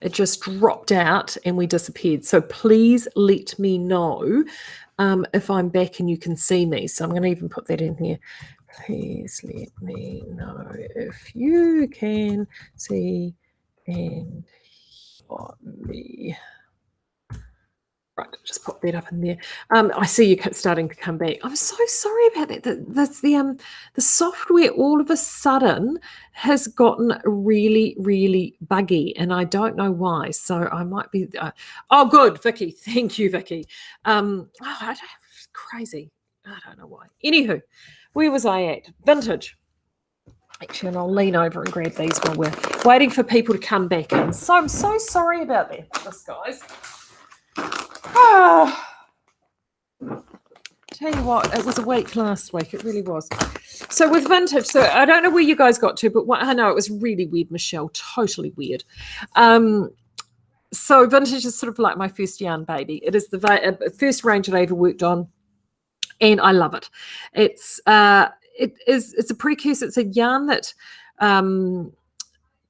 It just dropped out and we disappeared. So please let me know if I'm back and you can see me. So I'm going to even put that in here. Please let me know if you can see and hear me. Right, just pop that up in there. I see you starting to come back. I'm so sorry about that. That's the software all of a sudden has gotten really, really buggy, and I don't know why. So I might be. Oh, good, Vicky. Thank you, Vicky. Crazy. I don't know why. Anywho, where was I at? Vintage. Actually, and I'll lean over and grab these while we're waiting for people to come back in. So I'm so sorry about that, guys. Tell you what, it was a week last week. It really was. So with vintage, so I don't know where you guys got to, but I know it was really weird, Michelle. Totally weird. So vintage is sort of like my first yarn baby. It is the first range that I ever worked on, and I love it. It's a precursor. It's a yarn that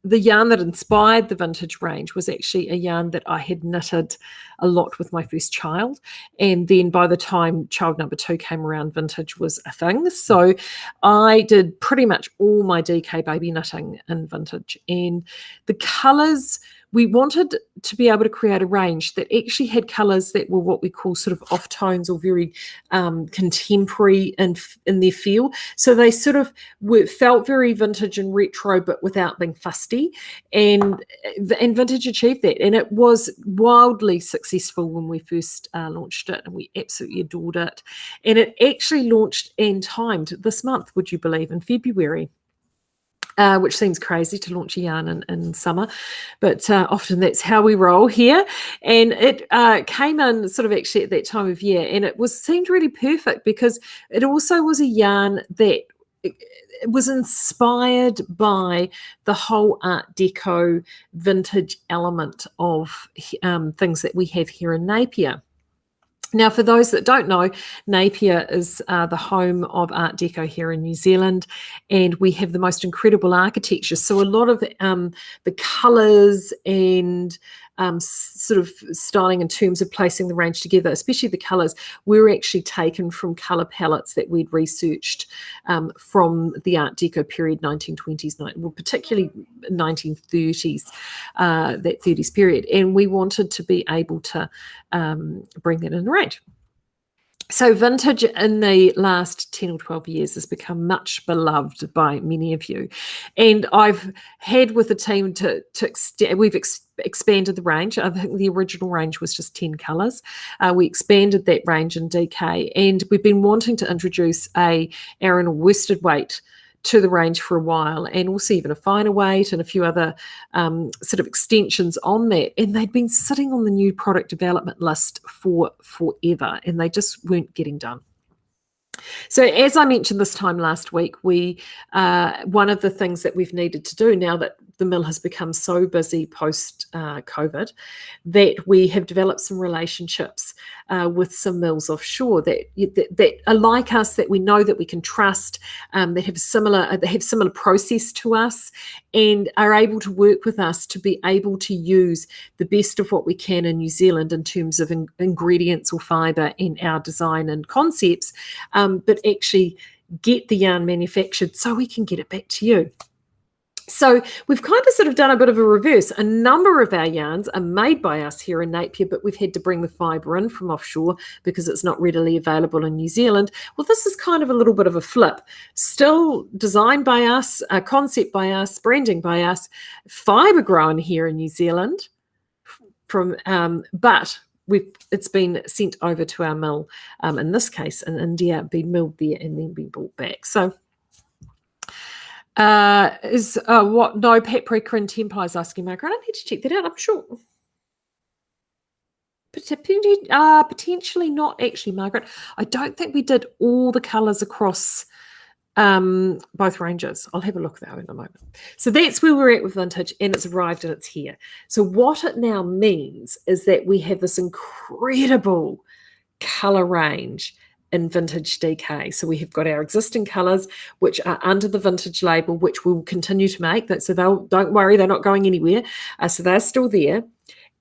the yarn that inspired the vintage range was actually a yarn that I had knitted a lot with my first child. And then by the time child number 2 came around, vintage was a thing. So I did pretty much all my DK baby knitting in vintage. And the colours, we wanted to be able to create a range that actually had colours that were what we call sort of off tones or very contemporary in their feel. So they sort of felt very vintage and retro, but without being fusty. And vintage achieved that. And it was wildly successful when we first launched it, and we absolutely adored it. And it actually launched and timed this month, would you believe, in February. Which seems crazy to launch a yarn in summer, but often that's how we roll here. And it came in sort of actually at that time of year, and it seemed really perfect because it also was a yarn that it was inspired by the whole Art Deco vintage element of things that we have here in Napier. Now, for those that don't know, Napier is the home of Art Deco here in New Zealand, and we have the most incredible architecture. So a lot of the colours and sort of styling in terms of placing the range together, especially the colours, were actually taken from colour palettes that we'd researched from the Art Deco period, 1920s, well, particularly 1930s, that 30s period. And we wanted to be able to bring that in the range. So vintage in the last 10 or 12 years has become much beloved by many of you. And I've had with the team we've expanded the range. I think the original range was just 10 colours. We expanded that range in DK, and we've been wanting to introduce a Aran or worsted weight to the range for a while, and also even a finer weight and a few other sort of extensions on that. And they'd been sitting on the new product development list for forever, and they just weren't getting done. So as I mentioned this time last week, one of the things that we've needed to do now that the mill has become so busy post-COVID, that we have developed some relationships with some mills offshore that are like us, that we know that we can trust, that have similar process to us, and are able to work with us to be able to use the best of what we can in New Zealand in terms of ingredients or fibre in our design and concepts, but actually get the yarn manufactured so we can get it back to you. So we've kind of sort of done a bit of a reverse. A number of our yarns are made by us here in Napier, but we've had to bring the fibre in from offshore because it's not readily available in New Zealand. Well, this is kind of a little bit of a flip. Still designed by us, concept by us, branding by us, fibre grown here in New Zealand, but it's been sent over to our mill, in this case in India, been milled there and then been brought back. So no paprika and tempeh is asking Margaret. I need to check that out. I'm sure. Potentially not actually, Margaret. I don't think we did all the colours across both ranges. I'll have a look though in a moment. So that's where we're at with vintage, and it's arrived and it's here. So what it now means is that we have this incredible colour range in vintage DK. So we have got our existing colours, which are under the vintage label, which we'll continue to make. So don't worry, they're not going anywhere. So they're still there.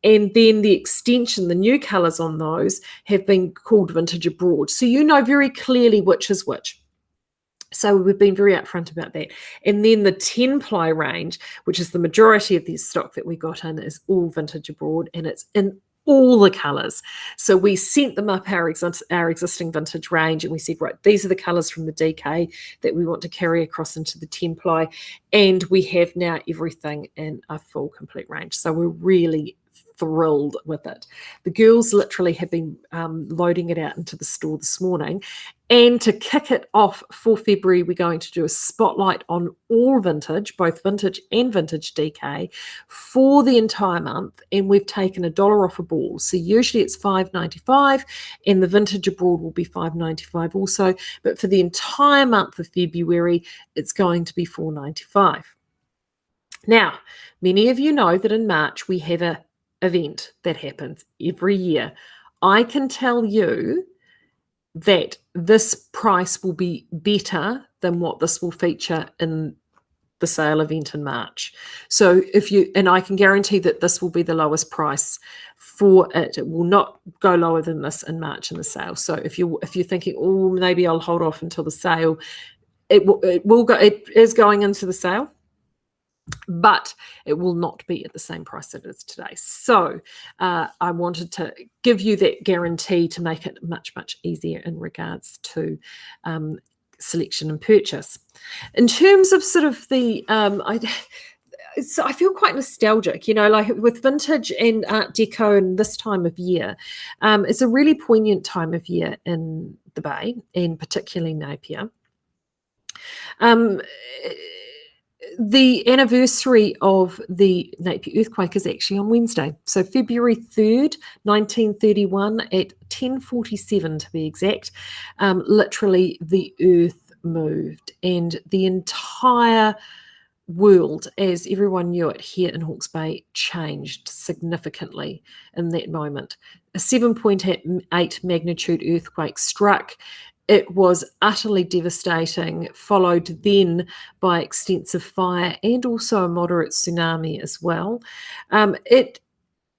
And then the extension, the new colours on those have been called Vintage Abroad. So you know very clearly which is which. So we've been very upfront about that. And then the 10-ply range, which is the majority of the stock that we got in, is all Vintage Abroad, and it's in all the colours. So we sent them up our existing vintage range, and we said, right, these are the colours from the DK that we want to carry across into the 10-ply. And we have now everything in a full, complete range. So we're really thrilled with it. The girls literally have been loading it out into the store this morning. And to kick it off for February, we're going to do a spotlight on all vintage, both vintage and vintage DK, for the entire month. And we've taken $1 off a ball. So usually it's $5.95, and the Vintage Abroad will be $5.95 also. But for the entire month of February, it's going to be $4.95. Now, many of you know that in March we have an event that happens every year. I can tell you that this price will be better than what this will feature in the sale event in March. So I can guarantee that this will be the lowest price for it. It will not go lower than this in March in the sale. So if you're thinking, oh, maybe I'll hold off until the sale, it will go. It is going into the sale, but it will not be at the same price that it is today. So I wanted to give you that guarantee to make it much, much easier in regards to selection and purchase. In terms of sort of the, I feel quite nostalgic, like with vintage and Art Deco and this time of year. It's a really poignant time of year in the Bay, and particularly Napier. The anniversary of the Napier earthquake is actually on Wednesday. So February 3rd, 1931 at 10:47 to be exact, literally the earth moved, and the entire world, as everyone knew it here in Hawke's Bay, changed significantly in that moment. A 7.8 magnitude earthquake struck. It was utterly devastating, followed then by extensive fire and also a moderate tsunami as well. It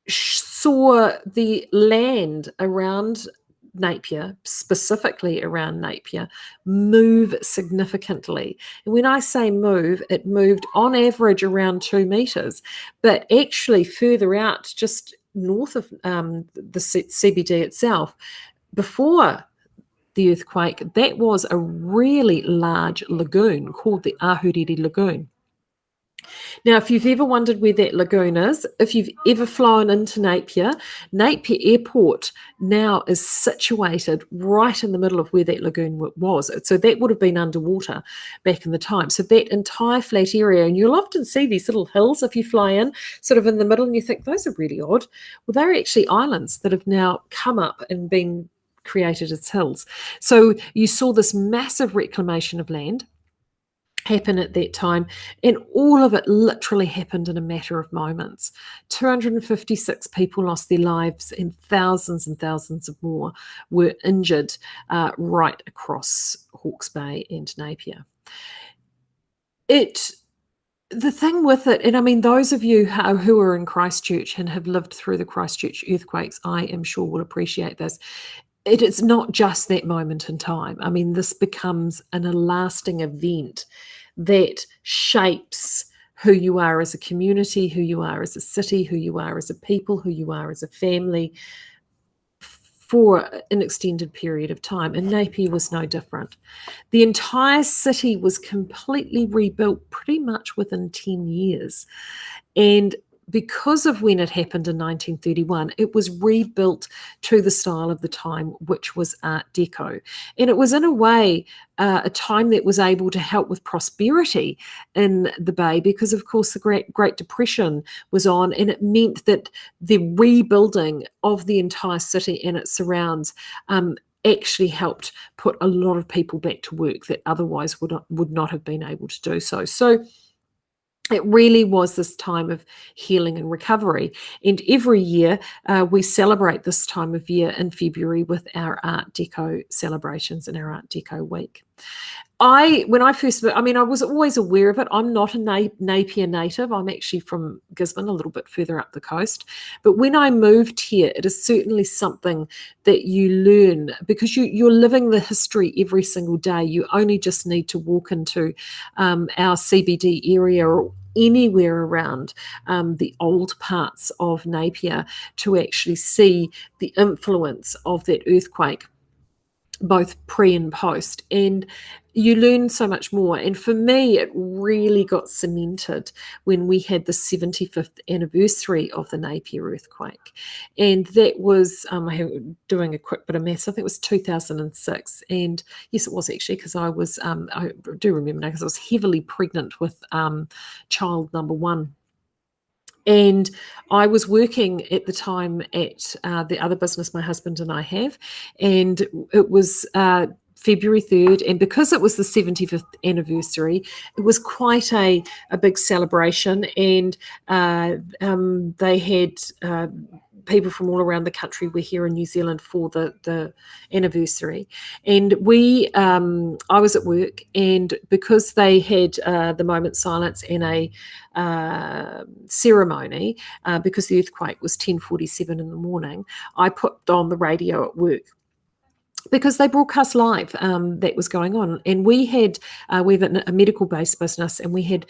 saw the land around Napier, specifically around Napier, move significantly. And when I say move, it moved on average around 2 meters, but actually further out, just north of the CBD itself, before the earthquake, that was a really large lagoon called the Ahuriri Lagoon. Now, if you've ever wondered where that lagoon is, if you've ever flown into Napier, Napier Airport now is situated right in the middle of where that lagoon was. So that would have been underwater back in the time. So that entire flat area, and you'll often see these little hills if you fly in, sort of in the middle, and you think, those are really odd. Well, they're actually islands that have now come up and been created as hills. So you saw this massive reclamation of land happen at that time, and all of it literally happened in a matter of moments. 256 people lost their lives, and thousands of more were injured right across Hawke's Bay and Napier. The thing with it, and I mean, those of you who are in Christchurch and have lived through the Christchurch earthquakes, I am sure will appreciate this. It is not just that moment in time. I mean, this becomes a lasting event that shapes who you are as a community, who you are as a city, who you are as a people, who you are as a family for an extended period of time. And Napier was no different. The entire city was completely rebuilt pretty much within 10 years. And because of when it happened in 1931, it was rebuilt to the style of the time, which was Art Deco. And it was, in a way, a time that was able to help with prosperity in the Bay because, of course, the Great Depression was on, and it meant that the rebuilding of the entire city and its surrounds actually helped put a lot of people back to work that otherwise would not have been able to do so. So it really was this time of healing and recovery. And every year we celebrate this time of year in February with our Art Deco celebrations and our Art Deco week. When I first, I mean, I was always aware of it. I'm not a Napier native. I'm actually from Gisborne, a little bit further up the coast. But when I moved here, it is certainly something that you learn because you're living the history every single day. You only just need to walk into our CBD area or anywhere around the old parts of Napier to actually see the influence of that earthquake, both pre and post, and you learn so much more. And for me, it really got cemented when we had the 75th anniversary of the Napier earthquake, and that was doing a quick bit of maths, I think it was 2006. And yes, it was actually, because I do remember now, because I was heavily pregnant with child number one. And I was working at the time at the other business my husband and I have, and it was February 3rd, and because it was the 75th anniversary, it was quite a big celebration, and they had people from all around the country were here in New Zealand for the anniversary. And I was at work, and because they had the moment silence and a ceremony, because the earthquake was 10:47 in the morning, I put on the radio at work, because they broadcast live that was going on. And we have a medical-based business, and we had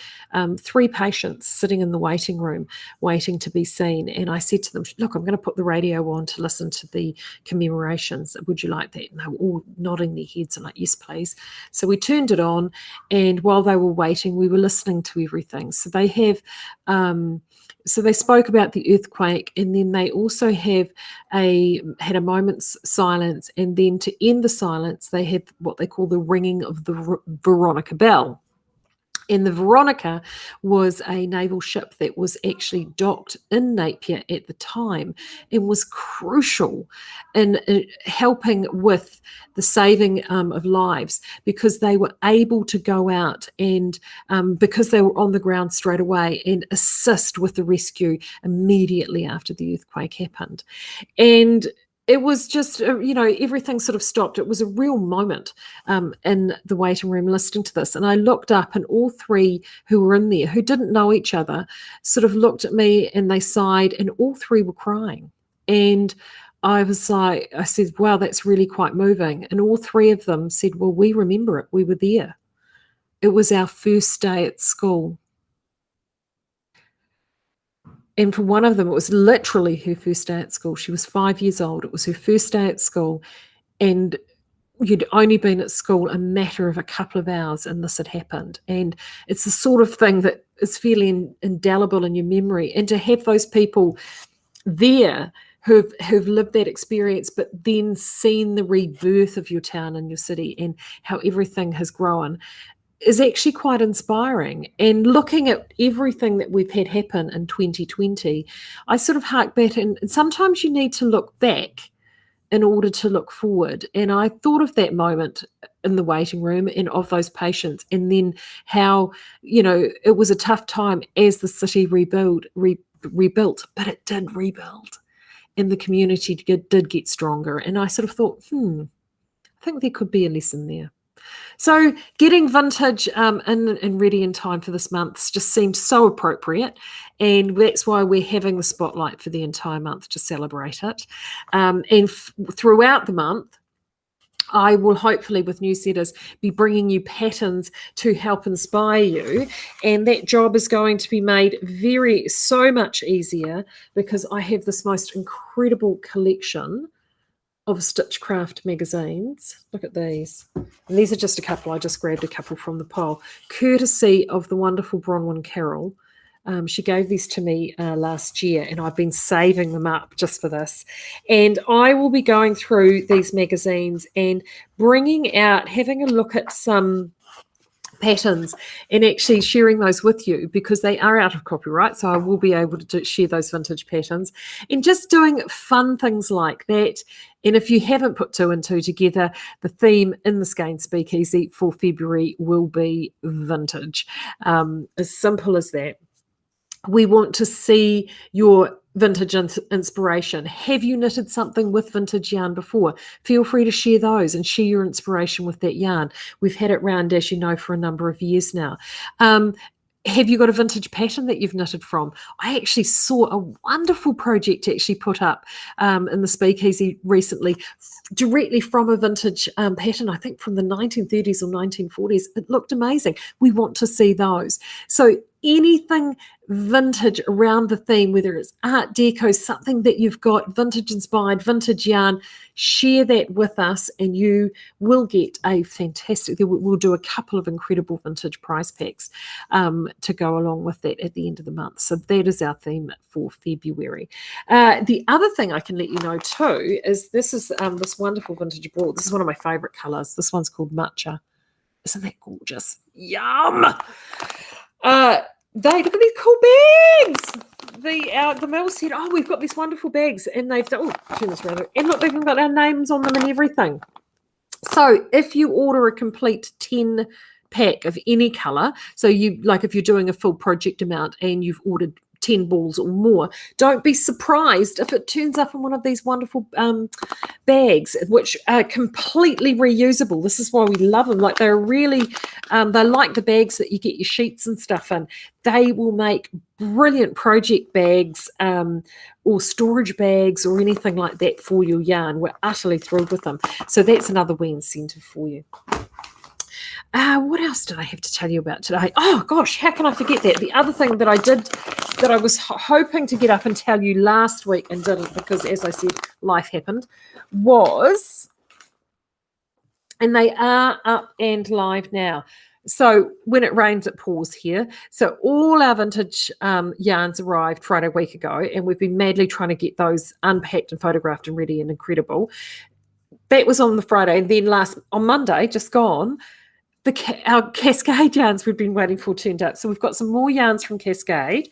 3 patients sitting in the waiting room waiting to be seen. And I said to them, look, I'm going to put the radio on to listen to the commemorations. Would you like that? And they were all nodding their heads and like, yes, please. So we turned it on, and while they were waiting, we were listening to everything. So they have... So they spoke about the earthquake, and then they also had a moment's silence, and then to end the silence, they had what they call the ringing of the Veronica bell. And the Veronica was a naval ship that was actually docked in Napier at the time and was crucial in helping with the saving of lives, because they were able to go out and because they were on the ground straight away and assist with the rescue immediately after the earthquake happened. And it was just, everything sort of stopped. It was a real moment in the waiting room listening to this. And I looked up, and all 3 who were in there, who didn't know each other, sort of looked at me and they sighed, and all 3 were crying. And I said, wow, that's really quite moving. And all 3 of them said, well, we remember it. We were there. It was our first day at school. And for one of them, it was literally her first day at school. She was 5 years old. It was her first day at school. And you'd only been at school a matter of a couple of hours, and this had happened. And it's the sort of thing that is fairly indelible in your memory. And to have those people there who've lived that experience, but then seen the rebirth of your town and your city and how everything has grown, is actually quite inspiring. And looking at everything that we've had happen in 2020, I sort of hark back, and sometimes you need to look back in order to look forward. And I thought of that moment in the waiting room and of those patients, and then how, it was a tough time as the city rebuilt, but it did rebuild, and the community did get stronger. And I sort of thought, I think there could be a lesson there. So getting vintage and ready in time for this month just seemed so appropriate, and that's why we're having the spotlight for the entire month to celebrate it. Throughout the month, I will hopefully, with newsletters, be bringing you patterns to help inspire you, and that job is going to be made so much easier, because I have this most incredible collection of Stitchcraft magazines. Look at these. And these are just a couple. I just grabbed a couple from the pile, courtesy of the wonderful Bronwyn Carroll. She gave these to me last year, and I've been saving them up just for this. And I will be going through these magazines and having a look at some patterns and actually sharing those with you, because they are out of copyright, so I will be able to share those vintage patterns and just doing fun things like that. And if you haven't put two and two together, the theme in the Skeinz Speakeasy for February will be vintage. As simple as that. We want to see your vintage inspiration. Have you knitted something with vintage yarn before? Feel free to share those and share your inspiration with that yarn. We've had it round, as you know, for a number of years now. Have you got a vintage pattern that you've knitted from? I actually saw a wonderful project actually put up in the Speakeasy recently, directly from a vintage pattern, I think from the 1930s or 1940s. It looked amazing. We want to see those. So anything vintage around the theme, whether it's art deco, something that you've got vintage inspired, vintage yarn, share that with us and you will get a fantastic, we'll do a couple of incredible vintage prize packs to go along with that at the end of the month. So that is our theme for February. The other thing I can let you know too is this is this wonderful vintage ball. This is one of my favorite colors. This one's called Matcha. Isn't that gorgeous? Yum! Look at these cool bags. The mill said, "Oh, we've got these wonderful bags," and they've done. Oh, turn this around. And look, they've even got our names on them and everything. So, if you order a complete 10 pack of any color, so you like if you're doing a full project amount and you've ordered 10 balls or more, don't be surprised if it turns up in one of these wonderful bags, which are completely reusable. This is why we love them. Like they're really, they're like the bags that you get your sheets and stuff in. They will make brilliant project bags or storage bags or anything like that for your yarn. We're utterly thrilled with them. So that's another wee incentive for you. What else did I have to tell you about today? Oh, gosh, how can I forget that? The other thing that I did that I was hoping to get up and tell you last week and didn't because, as I said, life happened, was, and they are up and live now. So when it rains, it pours here. So all our vintage yarns arrived Friday week ago, and we've been madly trying to get those unpacked and photographed and ready and incredible. That was on the Friday. And then on Monday, just gone, our Cascade yarns we've been waiting for turned up. So we've got some more yarns from Cascade.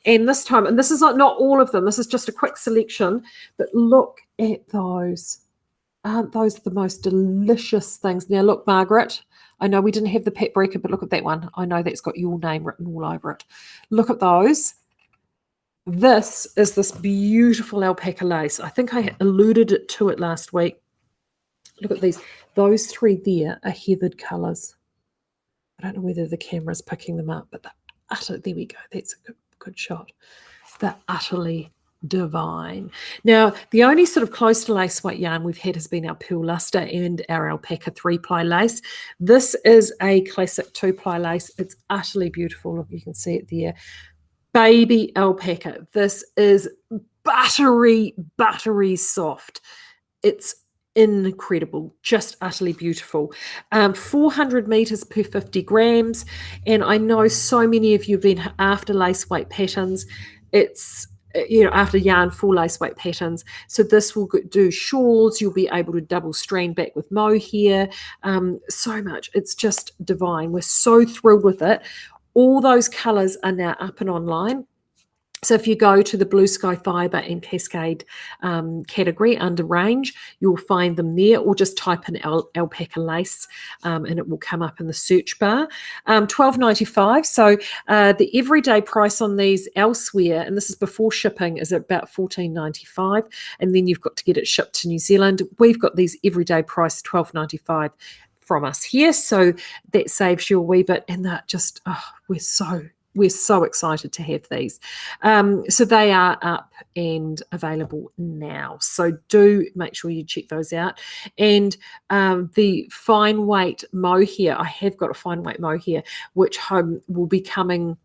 And this time, and this is not all of them, this is just a quick selection, but look at those. Aren't those the most delicious things? Now, look, Margaret, I know we didn't have the paprika, but look at that one. I know that's got your name written all over it. Look at those. This is this beautiful alpaca lace. I think I alluded to it last week. Look at these. Those three there are heathered colours. I don't know whether the camera's picking them up, but there we go. That's a good shot. They're utterly divine. Now, the only sort of close to lace weight yarn we've had has been our Pearl Luster and our alpaca 3-ply lace. This is a classic 2-ply lace. It's utterly beautiful. Look, you can see it there. Baby alpaca. This is buttery soft. It's incredible, just utterly beautiful. 400 meters per 50 grams. And I know so many of you have been after lace weight patterns. It's, after yarn full lace weight patterns. So this will do shawls. You'll be able to double strand back with mohair. So much. It's just divine. We're so thrilled with it. All those colors are now up and online. So if you go to the Blue Sky Fibre and Cascade category under range, you'll find them there, or just type in alpaca lace and it will come up in the search bar. $12.95. So the everyday price on these elsewhere, and this is before shipping, is about $14.95. And then you've got to get it shipped to New Zealand. We've got these everyday price $12.95 from us here. So that saves you a wee bit. And that just, we're so excited to have these. So they are up and available now. So do make sure you check those out. And the fine weight mohair, I have got a fine weight mohair, which will be coming.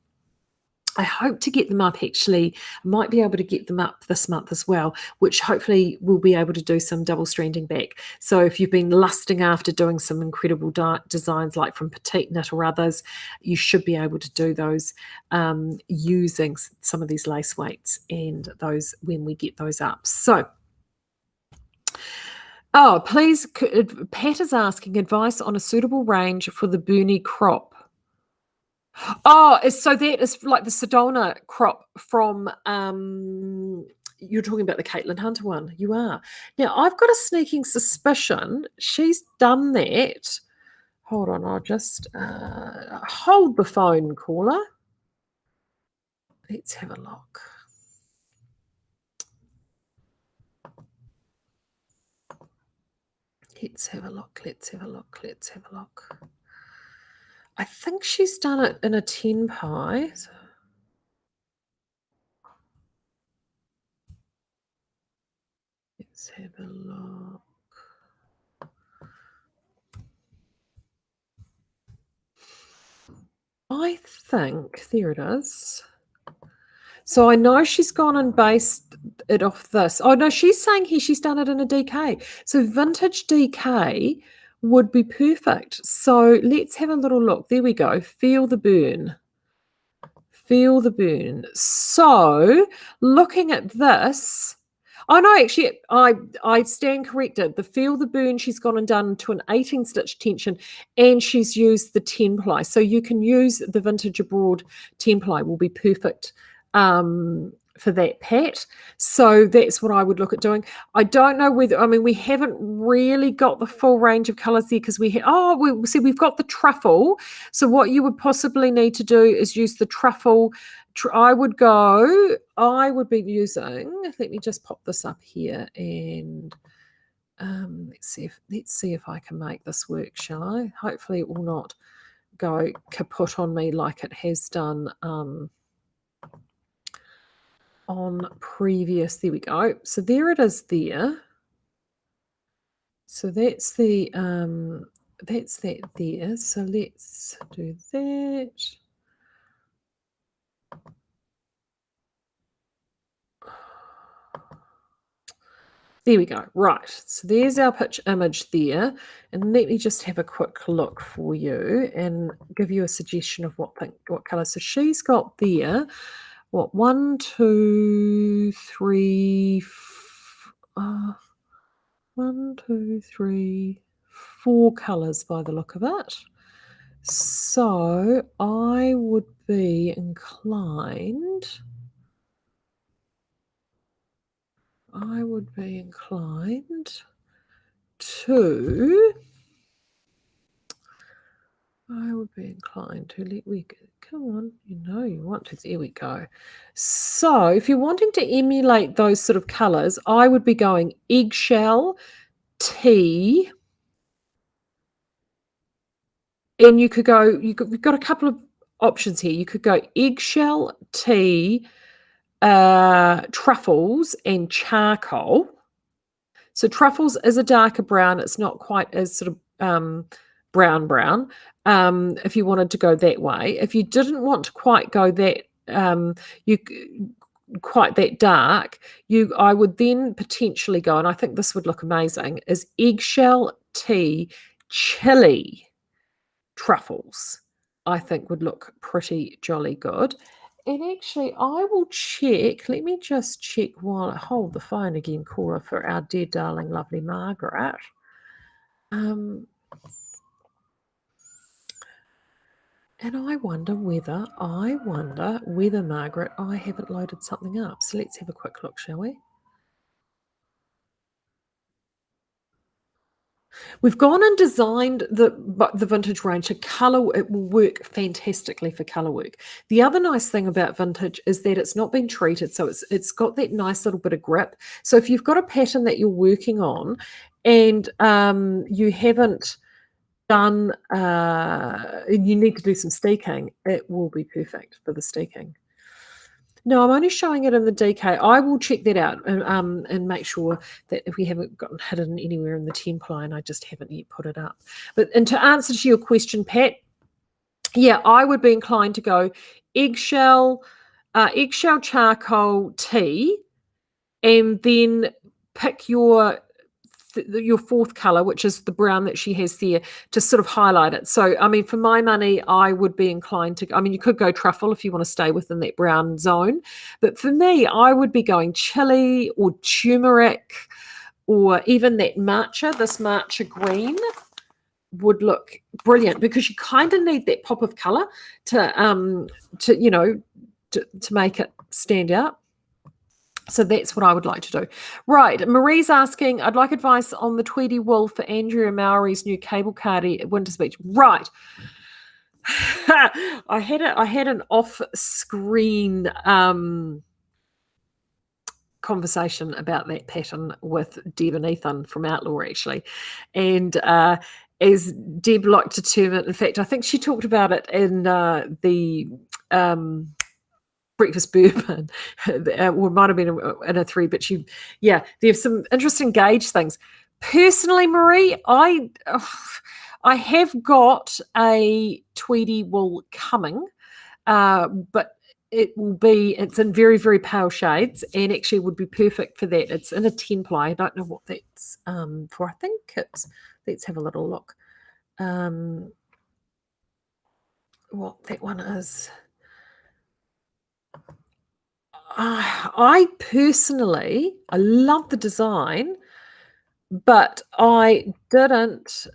I hope to get them up actually. I might be able to get them up this month as well, which hopefully we'll be able to do some double stranding back. So if you've been lusting after doing some incredible designs like from Petite Knit or others, you should be able to do those using some of these lace weights and those when we get those up. So, please, Pat is asking advice on a suitable range for the Burnie crop. Oh, so that is like the Sedona crop from, you're talking about the Caitlin Hunter one. You are. Now, I've got a sneaking suspicion she's done that. Hold on, I'll just hold the phone, caller. Let's have a look. Let's have a look. Let's have a look. Let's have a look. I think she's done it in a 10 pie. So let's have a look. I think, there it is. So I know she's gone and based it off this. Oh, no, she's saying here she's done it in a DK. So vintage DK would be perfect. So let's have a little look. There we go. Feel the burn. Feel the burn. So looking at this, oh no, actually, I stand corrected. The feel the burn, she's gone and done to an 18 stitch tension, and she's used the 10 ply. So you can use the vintage abroad 10 ply, will be perfect for that, Pat. So that's what I would look at doing. I don't know whether, I mean, we haven't really got the full range of colours there because we've got the truffle. So what you would possibly need to do is use the truffle. I would be using, let me just pop this up here and let's see if I can make this work, shall I? Hopefully it will not go kaput on me like it has done on previous. There we go. So there it is there. So that's that there. So let's do that. There we go. Right. So there's our pitch image there. And let me just have a quick look for you and give you a suggestion of what colour. So she's got there, what, 1, 2, 3, 1, 2, 3, 4 colours by the look of it. So I would be inclined to let me go. Come on, you know you want to. There we go. So if you're wanting to emulate those sort of colours, I would be going eggshell, tea, and you've got a couple of options here. You could go eggshell, tea, truffles, and charcoal. So truffles is a darker brown. It's not quite as sort of brown. If you wanted to go that way, if you didn't want to quite go that quite that dark, I would then potentially go, and I think this would look amazing, is eggshell, tea, chili, truffles. I think would look pretty jolly good. And actually, I will check. Let me just check while I hold the phone again, caller, for our dear, darling, lovely Margaret. And I wonder whether, Margaret, I haven't loaded something up. So let's have a quick look, shall we? We've gone and designed the vintage range to colour. It will work fantastically for colour work. The other nice thing about vintage is that it's not been treated, so it's got that nice little bit of grip. So if you've got a pattern that you're working on and you haven't done, you need to do some steeking, it will be perfect for the steeking. No, I'm only showing it in the DK. I will check that out and make sure that if we haven't gotten hidden anywhere in the template, I just haven't yet put it up. And to answer to your question, Pat, yeah, I would be inclined to go eggshell, charcoal, tea, and then pick your fourth color, which is the brown that she has there, to sort of highlight it. So, I mean, for my money, I would be inclined to, I mean, you could go truffle if you want to stay within that brown zone. But for me, I would be going chili or turmeric or even that matcha, this matcha green. would look brilliant, because you kind of need that pop of color to make it stand out. So that's what I would like to do. Right. Marie's asking, I'd like advice on the Tweedy wool for Andrea Mowry's new cable cardi at Winter's Beach. Right. I had an off-screen conversation about that pattern with Deb and Ethan from Outlaw, actually. And as Deb liked to term it, in fact, I think she talked about it in the Breakfast Bourbon, or it might have been in a thread, but there's some interesting gauge things. Personally, Marie, I have got a Tweedy wool coming, but it's in very, very pale shades, and actually would be perfect for that. It's in a 10 ply. I don't know what that's for. I think let's have a little look. What that one is. I personally, I love the design, but I didn't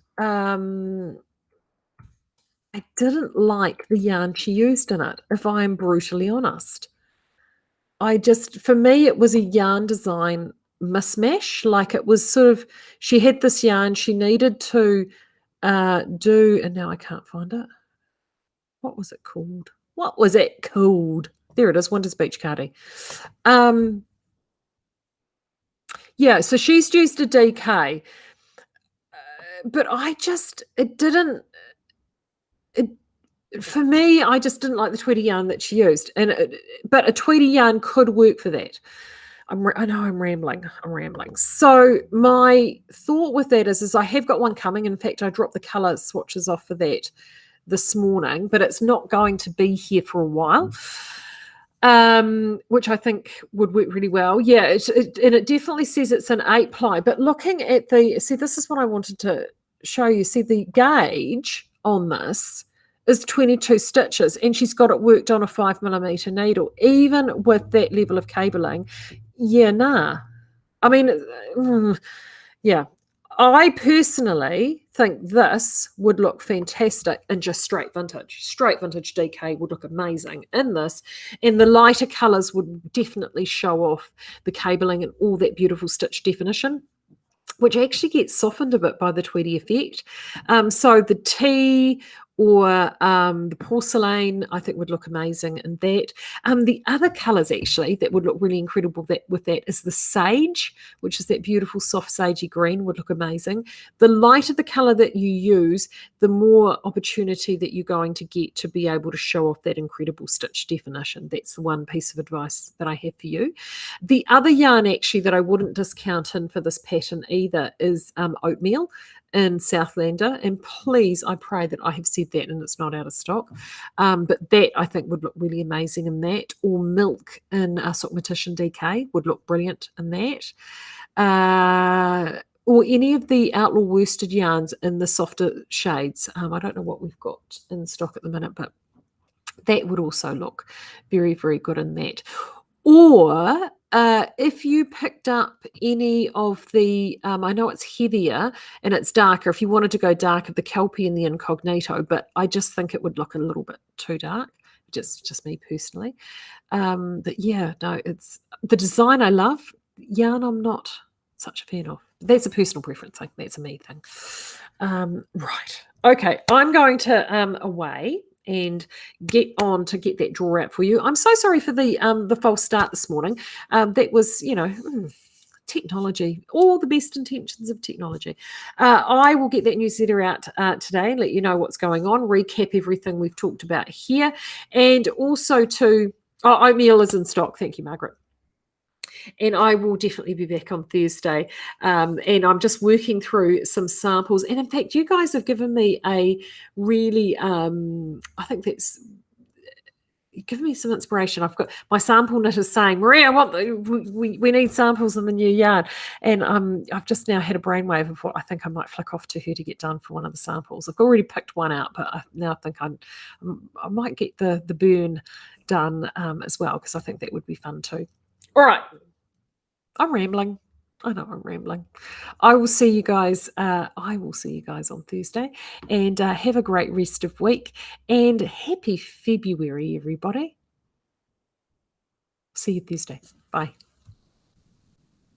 like the yarn she used in it, if I'm brutally honest. For me, it was a yarn design mismatch. Like, it was sort of, she had this yarn she needed to do, and now I can't find it. What was it called? There it is, Winter's Beach Cardi. So she's used a DK, but for me, I just didn't like the Tweedy yarn that she used, but a Tweedy yarn could work for that. I know I'm rambling. So my thought with that is I have got one coming. In fact, I dropped the colour swatches off for that this morning, but it's not going to be here for a while, which I think would work really well. Yeah, and it definitely says it's an 8 ply, but looking at this is what I wanted to show you. See, the gauge on this is 22 stitches, and she's got it worked on a 5mm needle. Even with that level of cabling, I mean, I personally think this would look fantastic in just straight vintage. Straight vintage DK would look amazing in this, and the lighter colours would definitely show off the cabling and all that beautiful stitch definition, which actually gets softened a bit by the Tweedy effect. So the tea or the porcelain, I think, would look amazing in that. The other colours, actually, that would look really incredible with that is the sage, which is that beautiful soft sagey green, would look amazing. The lighter the colour that you use, the more opportunity that you're going to get to be able to show off that incredible stitch definition. That's the one piece of advice that I have for you. The other yarn, actually, that I wouldn't discount in for this pattern either is oatmeal in Southlander, and please, I pray that I have said that and it's not out of stock, but that I think would look really amazing in that, or milk in Sockmatician DK would look brilliant in that, or any of the Outlaw worsted yarns in the softer shades. I don't know what we've got in stock at the minute, but that would also look very, very good in that. Or if you picked up any of the, I know it's heavier and it's darker, if you wanted to go darker, the Kelpie and the Incognito, but I just think it would look a little bit too dark, just me personally. But it's the design I love. Yarn I'm not such a fan of. That's a personal preference. Like, that's a me thing. Right. Okay, I'm going to away and get on to get that drawer out for you. I'm so sorry for the false start this morning. That was, technology, all the best intentions of technology. I will get that newsletter out today and let you know what's going on, recap everything we've talked about here, and also oatmeal is in stock. Thank you, Margaret. And I will definitely be back on Thursday. And I'm just working through some samples. And in fact, you guys have given me a really, I think that's given me some inspiration. I've got my sample knitter saying, Maria, we need samples in the new yarn. And I've just now had a brainwave of what I think I might flick off to her to get done for one of the samples. I've already picked one out, but I now think I might get the burn done as well, because I think that would be fun too. All right. I'm rambling. I know I'm rambling. I will see you guys on Thursday, and have a great rest of week, and happy February, everybody. See you Thursday. Bye.